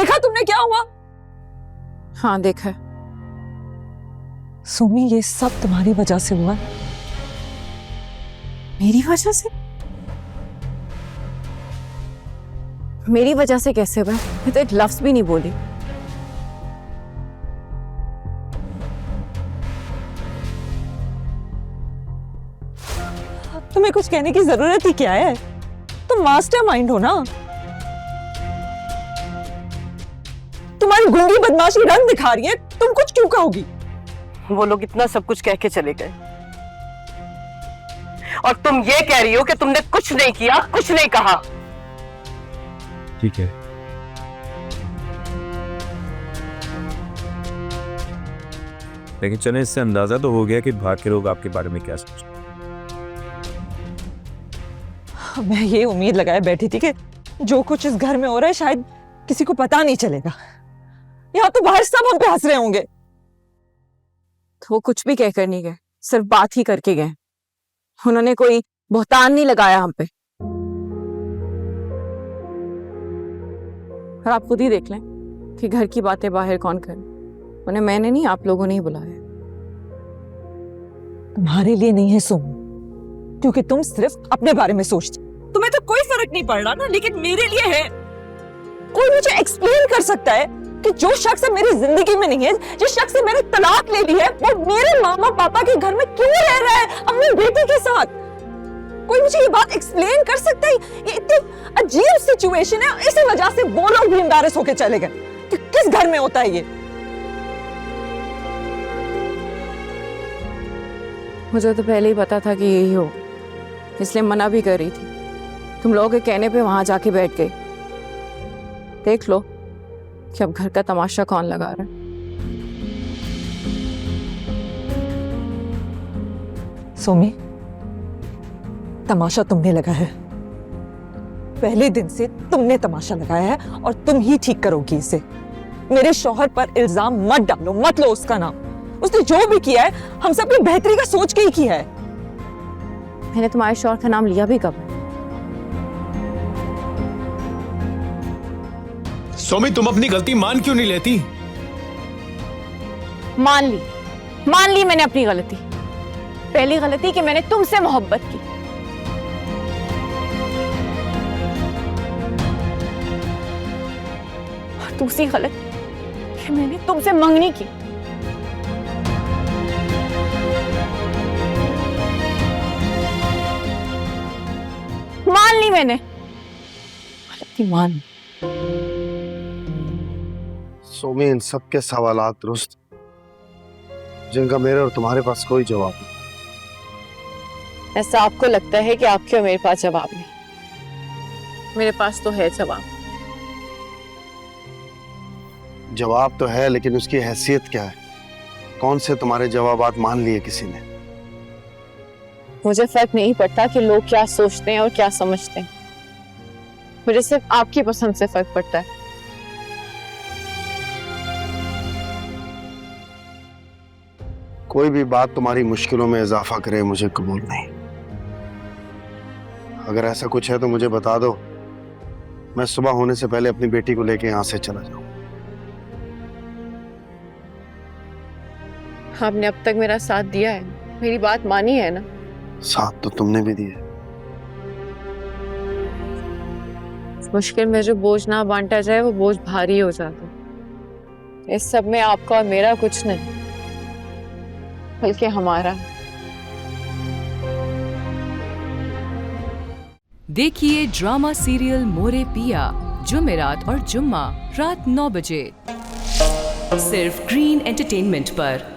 देखा तुमने क्या हुआ? हाँ देखा है। सुमी, ये सब तुम्हारी वजह से हुआ है। मेरी वजह से? मेरी वजह से कैसे हुआ? मैं तो एक लफ्ज भी नहीं बोली। तुम्हें कुछ कहने की जरूरत ही क्या है? तुम मास्टरमाइंड हो ना। तुम्हारी गूंगी बदमाशी रंग दिखा रही है, तुम कुछ क्यों कहोगी? वो लोग इतना सब कुछ कह के चले गए और तुम ये कह रही हो कि तुमने कुछ नहीं किया, कुछ नहीं कहा। ठीक है, लेकिन चले इससे अंदाजा तो हो गया कि बाहर के लोग आपके बारे में क्या सोचते हैं। मैं ये उम्मीद लगाए बैठी थी कि जो कुछ इस घर में हो रहा है शायद किसी को पता नहीं चलेगा। यहाँ तो बाहर सब हम पे हंस रहे होंगे। तो वो कुछ भी कहकर नहीं गए, सिर्फ बात ही करके गए। उन्होंने कोई बहतान नहीं लगाया हम पे। और आप खुद ही देख लें कि घर की बातें बाहर कौन करे। उन्हें मैंने नहीं, आप लोगों ने ही बुलाया। तुम्हारे लिए नहीं है सुम, क्योंकि तुम सिर्फ अपने बारे में सोचती। तुम्हें तो कोई फर्क नहीं पड़ रहा ना, लेकिन मेरे लिए है। कोई मुझे एक्सप्लेन कर सकता है कि जो शख्स मेरी जिंदगी में नहीं है, जिस शख्स से मैंने तलाक ले ली है, वो मेरे मामा पापा के घर में क्यों रह रहा है अपनी बेटी के साथ? कोई मुझे ये बात एक्सप्लेन कर सकता है? ये इतनी अजीब सिचुएशन है, इसी वजह से वो लोग भी एम्बैरेस होके चले गए कि किस घर में होता है ये। मुझे तो पहले ही पता था कि यही हो, इसलिए मना भी कर रही थी। तुम लोगों के कहने पे वहां जाके बैठ गई। देख लो कि अब घर का तमाशा कौन लगा रहा है। सोमी, तमाशा तुमने लगा है। पहले दिन से तुमने तमाशा लगाया है और तुम ही ठीक करोगी इसे। मेरे शौहर पर इल्जाम मत डालो, मत लो उसका नाम। उसने जो भी किया है हम सबकी बेहतरी का सोच के ही किया है। मैंने तुम्हारे शौहर का नाम लिया भी कब? सोमी, तुम अपनी गलती मान क्यों नहीं लेती? मान ली मैंने अपनी गलती। पहली गलती कि मैंने तुमसे मोहब्बत की। और दूसरी गलती कि मैंने तुमसे मंगनी की। मान ली मैंने गलती, मान ली। सोमी, इन सब के सवालात दुरुस्त, जिनका मेरे और तुम्हारे पास कोई जवाब नहीं। ऐसा आपको लगता है कि आपके और मेरे पास जवाब नहीं? मेरे पास तो है जवाब। जवाब तो है, लेकिन उसकी हैसियत क्या है? कौन से तुम्हारे जवाबात मान लिए किसी ने? मुझे फर्क नहीं पड़ता कि लोग क्या सोचते हैं और क्या समझते हैं। मुझे सिर्फ आपकी पसंद से फर्क पड़ता है। कोई भी बात तुम्हारी मुश्किलों में इजाफा करे मुझे कबूल नहीं। अगर ऐसा कुछ है तो मुझे बता दो, मैं सुबह होने से पहले अपनी बेटी को लेके यहां से चला जाऊं। आपने अब तक मेरा साथ दिया है, मेरी बात मानी है ना? साथ तो तुमने भी दिया। मुश्किल में जो बोझ ना बांटा जाए वो बोझ भारी हो जाता है। इस सब में आपका और मेरा कुछ नहीं, बल्कि हमारा। देखिए ड्रामा सीरियल मोरे पिया जुमेरात और जुम्मा रात 9 बजे सिर्फ ग्रीन एंटरटेनमेंट पर।